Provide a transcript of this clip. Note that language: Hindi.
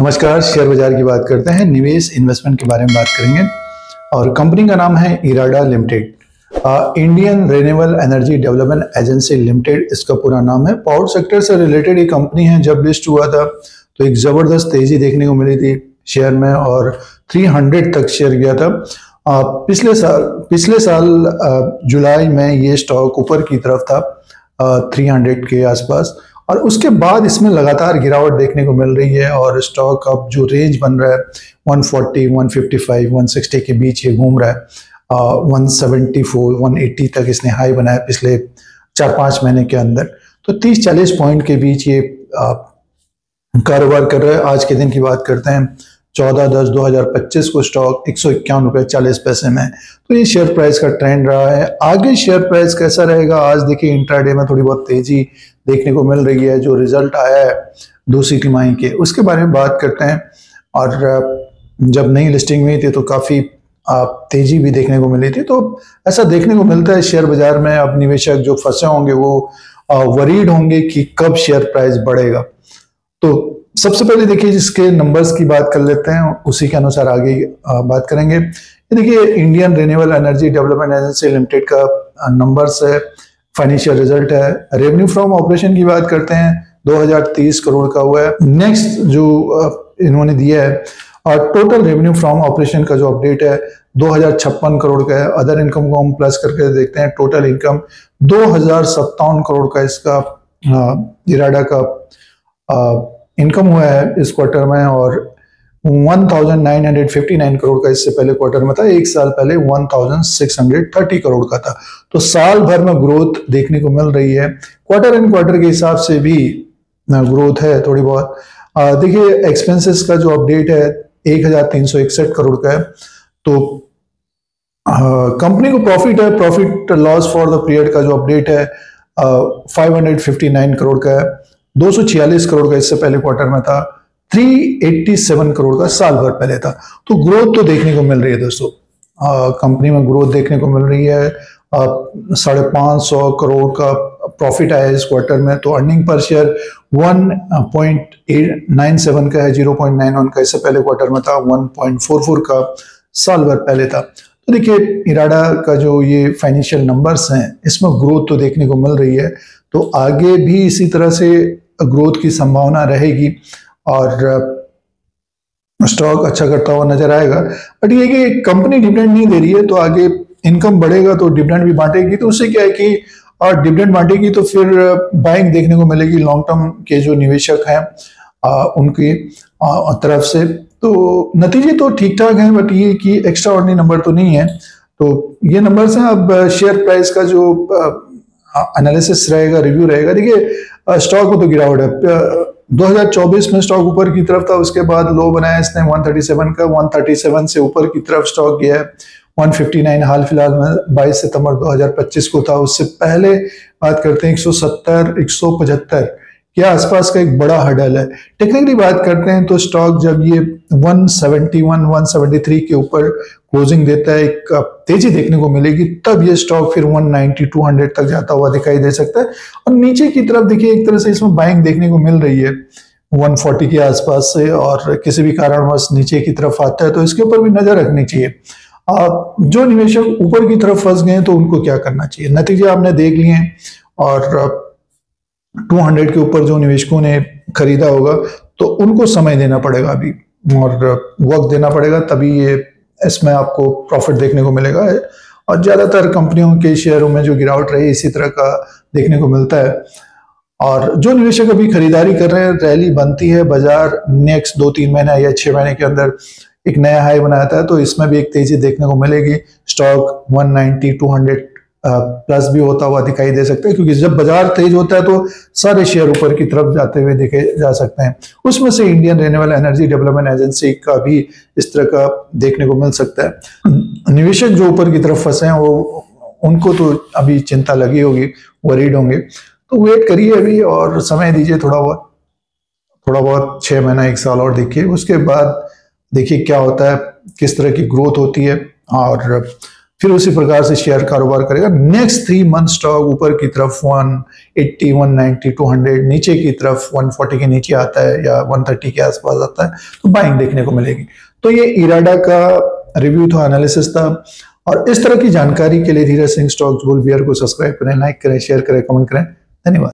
नमस्कार। शेयर बाजार की बात करते हैं, निवेश इन्वेस्टमेंट के बारे में बात करेंगे और कंपनी का नाम है IREDA limited. Indian renewable energy development agency limited इसका पूरा नाम है। पावर सेक्टर से रिलेटेड ये कंपनी है। जब लिस्ट हुआ था तो एक जबरदस्त तेजी देखने को मिली थी शेयर में और 300 तक शेयर गया था। पिछले साल जुलाई में ये स्टॉक ऊपर की तरफ था 300 के आसपास और उसके बाद इसमें लगातार गिरावट देखने को मिल रही है और स्टॉक अब जो रेंज बन रहा है 140, 155, 160 के बीच ये घूम रहा है। 174, 180 तक इसने हाई बनाया पिछले 4-5 महीने के अंदर। तो 30-40 पॉइंट के बीच ये कारोबार कर रहा है। आज के दिन की बात करते हैं 14/10/2025 को स्टॉक 151 रुपये 40 पैसे में। तो ये शेयर प्राइस का ट्रेंड रहा है। आगे शेयर प्राइस कैसा रहेगा, आज देखिए इंट्राडे में थोड़ी बहुत तेजी देखने को मिल रही है। जो रिजल्ट आया है दूसरी तिमाही के उसके बारे में बात करते हैं। और जब नई लिस्टिंग हुई थी तो काफ़ी तेजी भी देखने को मिली थी। तो ऐसा देखने को मिलता है शेयर बाजार में। अब निवेशक जो फंसे होंगे वो वरीड होंगे कि कब शेयर प्राइस बढ़ेगा। तो सबसे पहले देखिए जिसके नंबर्स की बात कर लेते हैं, उसी के अनुसार आगे बात करेंगे। ये देखिए Indian renewable energy development agency limited का नंबर्स है, फाइनेंशियल रिजल्ट है। रेवेन्यू फ्रॉम ऑपरेशन की बात करते हैं 2030 करोड़ का हुआ है। नेक्स्ट जो इन्होंने दिया है और टोटल रेवेन्यू फ्रॉम ऑपरेशन का जो अपडेट है 2056 करोड़ का है। अदर इनकम को हम प्लस करके देखते हैं, टोटल इनकम 2057 करोड़ का इसका इराडा का इनकम हुआ है इस क्वार्टर में और 1959 करोड़ का इससे पहले क्वार्टर में था। एक साल पहले 1630 करोड़ का था। तो साल भर में ग्रोथ देखने को मिल रही है। क्वार्टर एंड क्वार्टर के हिसाब से भी ग्रोथ है थोड़ी बहुत। देखिए एक्सपेंसेस का जो अपडेट है 1361 करोड़ का है। तो कंपनी को प्रॉफिट है, profit loss for the period का जो अपडेट है 559 करोड़ का है। 246 करोड़ का इससे पहले क्वार्टर में था, 387 करोड़ का साल भर पहले था। तो ग्रोथ तो देखने को मिल रही है दोस्तों। कंपनी में ग्रोथ देखने को मिल रही है। 550 करोड़ का प्रॉफिट आया इस क्वार्टर में। तो अर्निंग पर शेयर 1.97 का है, 0.91 का इससे पहले क्वार्टर में था, 1.44 का साल भर पहले था। तो देखिए इराडा का जो ये फाइनेंशियल नंबर्स हैं इसमें ग्रोथ तो देखने को मिल रही है। तो आगे भी इसी तरह से ग्रोथ की संभावना रहेगी और स्टॉक अच्छा करता हुआ नजर आएगा। बट ये कि कंपनी डिविडेंड नहीं दे रही है तो आगे इनकम बढ़ेगा तो डिविडेंड भी बांटेगी। तो उससे क्या है कि और डिविडेंड बांटेगी तो फिर बाइंग देखने को मिलेगी लॉन्ग टर्म के जो निवेशक हैं उनकी तरफ से। तो नतीजे तो ठीक ठाक हैं बट ये कि एक्स्ट्रा ऑर्डिनरी नंबर तो नहीं है। तो ये नंबर्स हैं। अब शेयर प्राइस का जो एनालिसिस रहेगा, रिव्यू रहेगा। देखिए स्टॉक में तो गिरावट है। 2024 में स्टॉक ऊपर की तरफ था, उसके बाद लो बनाया इसने 137 का। 137 से ऊपर की तरफ स्टॉक गया है 159 हाल फिलहाल में 22 सितंबर 2025 को था। उससे पहले बात करते हैं 170, 175 के आसपास का एक बड़ा हर्डल है। टेक्निकली बात करते हैं तो स्टॉक जब ये 171, 173 के ऊपर क्लोजिंग देता है, एक तेजी देखने को मिलेगी, तब ये स्टॉक फिर 190, 200 तक जाता हुआ दिखाई दे सकता है। और नीचे की तरफ देखिए एक तरह से इसमें बाइंग देखने को मिल रही है 140 के आसपास से और किसी भी कारणवश नीचे की तरफ आता है तो इसके ऊपर भी नजर रखनी चाहिए। जो निवेशक ऊपर की तरफ फंस गए तो उनको क्या करना चाहिए, नतीजे आपने देख लिए हैं। और 200 के ऊपर जो निवेशकों ने खरीदा होगा तो उनको समय देना पड़ेगा अभी और वक्त देना पड़ेगा, तभी ये इसमें आपको प्रॉफिट देखने को मिलेगा। और ज्यादातर कंपनियों के शेयरों में जो गिरावट रही इसी तरह का देखने को मिलता है। और जो निवेशक अभी खरीदारी कर रहे हैं, रैली बनती है, बाजार नेक्स्ट 2-3 महीने या 6 महीने के अंदर एक नया हाई बनाता है तो इसमें भी एक तेजी देखने को मिलेगी। स्टॉक 190, 200 प्लस भी होता हुआ दिखाई दे सकता है, क्योंकि जब बाजार तेज होता है तो सारे शेयर ऊपर की तरफ जाते हुए देखे जा सकते हैं। उसमें से Indian renewable energy development agency का भी इस तरह का देखने को मिल सकता है। निवेशक जो ऊपर की तरफ फंसे हैं वो उनको तो अभी चिंता लगी होगी, वरीड होंगे। तो वेट करिए अभी और समय दीजिए थोड़ा बहुत 6 महीना 1 साल और देखिए। उसके बाद देखिए क्या होता है, किस तरह की ग्रोथ होती है और फिर उसी प्रकार से शेयर कारोबार करेगा। नेक्स्ट 3 मंथ स्टॉक ऊपर की तरफ 180, 190, 200, नीचे की तरफ 140 के नीचे आता है या 130 के आसपास आता है तो बाइंग देखने को मिलेगी। तो ये इराडा का रिव्यू था, एनालिसिस था। और इस तरह की जानकारी के लिए Dheeraj Singh stocks bull beer को सब्सक्राइब करें, लाइक करें, शेयर करें, कमेंट करें। धन्यवाद।